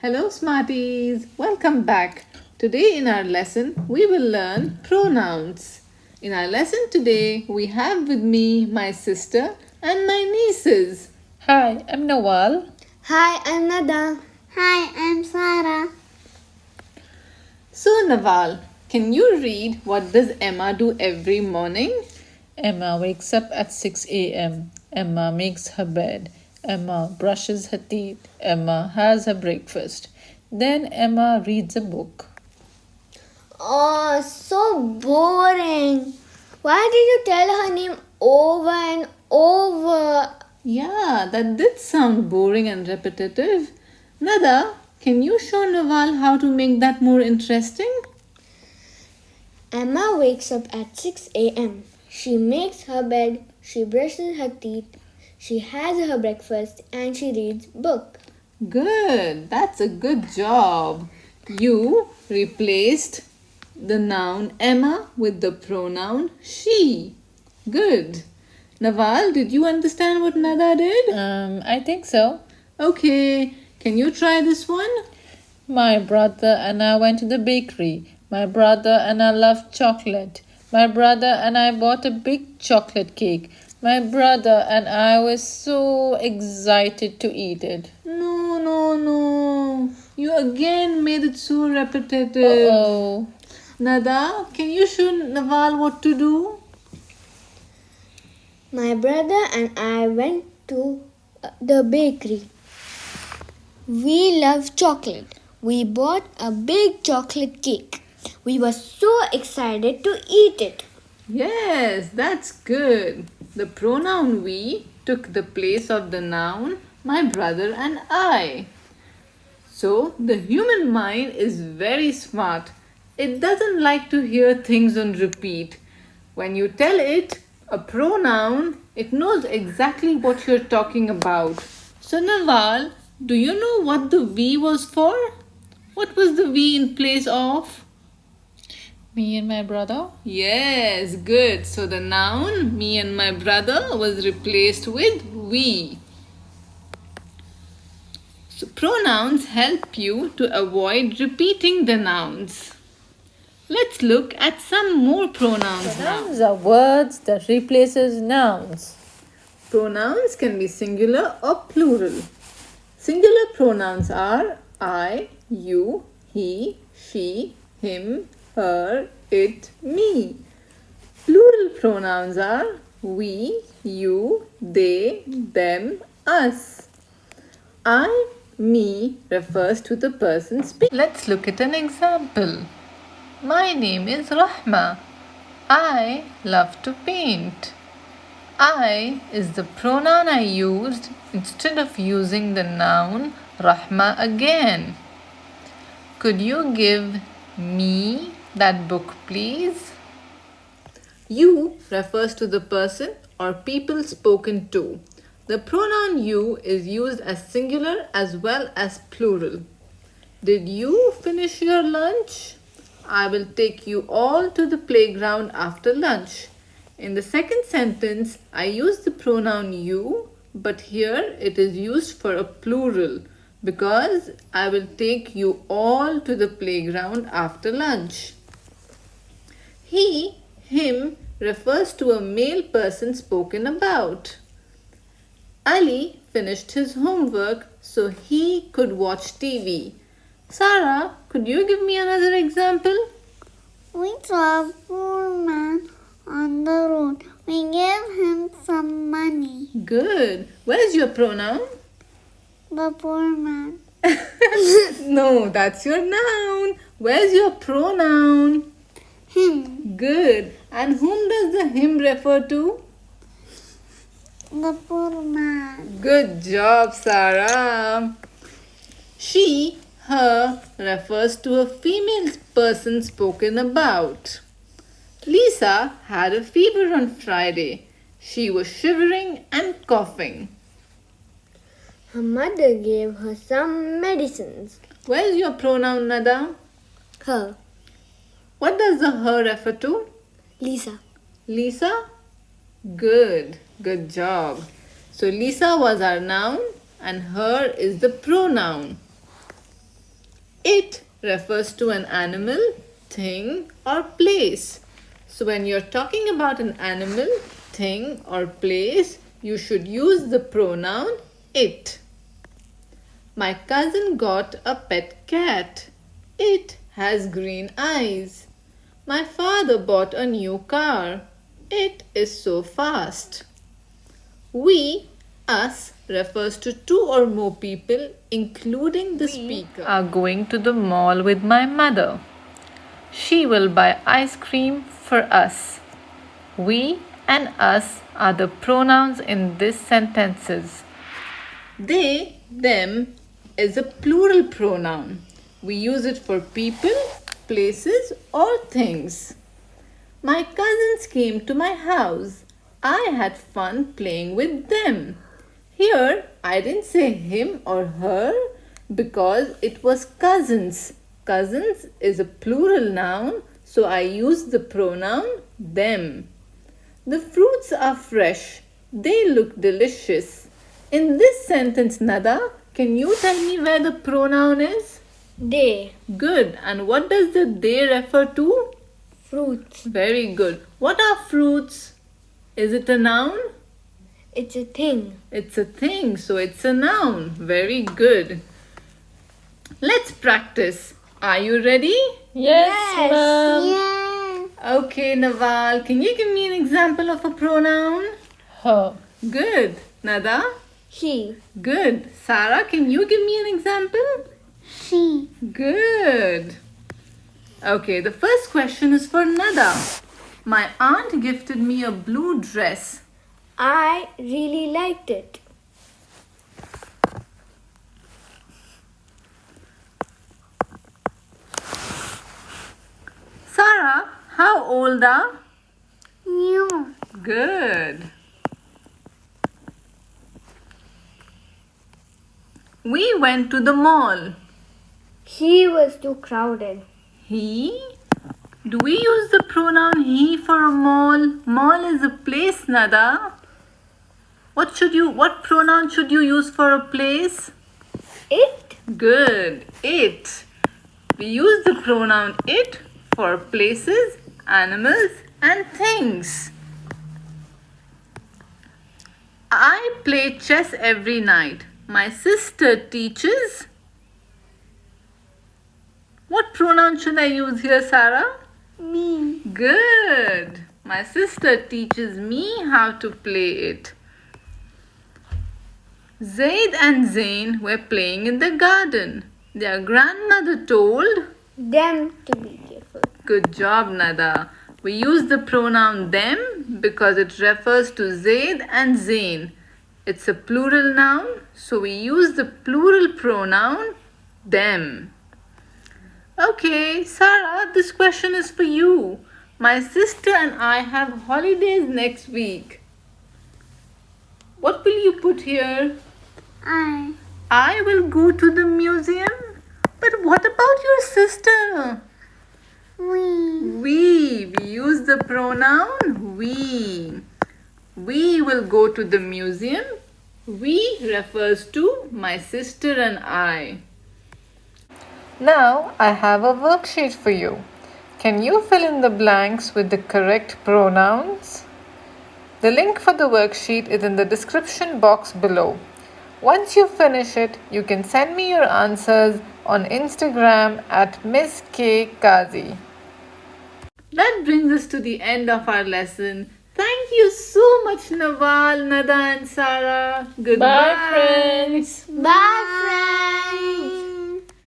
Hello, Smarties! Welcome back. Today in our lesson, we will learn pronouns. In our lesson today, we have with me my sister and my nieces. Hi, I'm Nawal. Hi, I'm Nada. Hi, I'm Sarah. So, Naval, can you read what does Emma do every morning? Emma wakes up at 6 a.m. Emma makes her bed. Emma brushes her teeth. Emma has her breakfast. Then Emma reads a book. Oh, so boring. Why did you tell her name over and over? Yeah, that did sound boring and repetitive. Nada, can you show Naval how to make that more interesting? Emma wakes up at 6 a.m. She makes her bed, she brushes her teeth, she has her breakfast, and she reads book. Good, that's a good job. You replaced the noun Emma with the pronoun she. Good. Naval, did you understand what Nada did? I think so. Okay, can you try this one? My brother and I went to the bakery. My brother and I love chocolate. My brother and I bought a big chocolate cake. My brother and I were so excited to eat it. No. You again made it so repetitive. Oh. Nada, can you show Naval what to do? My brother and I went to the bakery. We love chocolate. We bought a big chocolate cake. We were so excited to eat it. Yes, that's good. The pronoun we took the place of the noun my brother and I. So, the human mind is very smart. It doesn't like to hear things on repeat. When you tell it a pronoun, it knows exactly what you're talking about. So, Naval, do you know what the we was for? What was the we in place of? Me and my brother? Yes, good. So the noun me and my brother was replaced with we. So pronouns help you to avoid repeating the nouns. Let's look at some more pronouns now. Pronouns are words that replaces nouns. Pronouns can be singular or plural. Singular pronouns are I, you, he, she, him, her, it, me. Plural pronouns are we, you, they, them, us. I, me refers to the person speaking. Let's look at an example. My name is Rahma. I love to paint. I is the pronoun I used instead of using the noun Rahma again. Could you give me that book, please? You refers to the person or people spoken to. The pronoun you is used as singular as well as plural. Did you finish your lunch? I will take you all to the playground after lunch. In the second sentence, I use the pronoun you, but here it is used for a plural because I will take you all to the playground after lunch. He, him refers to a male person spoken about. Ali finished his homework so he could watch TV. Sarah, could you give me another example? We saw a poor man on the road. We gave him some money. Good. Where's your pronoun? The poor man. No, that's your noun. Where's your pronoun? Him. Good. And whom does the him refer to? The poor man. Good job, Sarah. She, her refers to a female person spoken about. Lisa had a fever on Friday. She was shivering and coughing. Her mother gave her some medicines. Where's your pronoun, Nada? Her. What does the her refer to? Lisa. Lisa? Good job. So Lisa was our noun and her is the pronoun. It refers to an animal, thing, or place. So when you're talking about an animal, thing, or place, you should use the pronoun it. My cousin got a pet cat. It has green eyes. My father bought a new car. It is so fast. We, us, refers to two or more people, including the speaker. Are going to the mall with my mother. She will buy ice cream for us. We and us are the pronouns in these sentences. They, them is a plural pronoun. We use it for people, places, or things. My cousins came to my house. I had fun playing with them. Here, I didn't say him or her because it was cousins. Cousins is a plural noun, so I use the pronoun them. The fruits are fresh. They look delicious. In this sentence, Nada, can you tell me where the pronoun is? They. Good. And what does the they refer to? Fruits. Very good. What are fruits? Is it a noun? It's a thing. It's a thing, so it's a noun. Very good. Let's practice. Are you ready? Yes, ma'am. Yeah. Okay, Naval, can you give me an example of a pronoun? Her. Good. Nada? He. Good. Sarah, can you give me an example? She. Good. Okay, the first question is for Nada. My aunt gifted me a blue dress. I really liked it. Sarah, how old are? New. Good. We went to the mall. He was too crowded. He? Do we use the pronoun he for a mall? Mall is a place, Nada. What pronoun should you use for a place? It? Good. It. We use the pronoun it for places, animals, and things. I play chess every night. My sister teaches. What pronoun should I use here, Sarah? Me. Good. My sister teaches me how to play it. Zaid and Zain were playing in the garden. Their grandmother told. Them to be careful. Good job, Nada. We use the pronoun them because it refers to Zaid and Zain. It's a plural noun, so we use the plural pronoun them. Okay, Sarah, this question is for you. My sister and I have holidays next week. What will you put here? I will go to the museum. But what about your sister? We use the pronoun we. We will go to the museum. We refers to my sister and I. Now I have a worksheet for you. Can you fill in the blanks with the correct pronouns? The link for the worksheet is in the description box below. Once you finish it, you can send me your answers on Instagram at Miss K Kazi. That brings us to the end of our lesson. Thank you so much, Naval, Nada, and Sarah. Goodbye. Bye, friends. Bye, friends.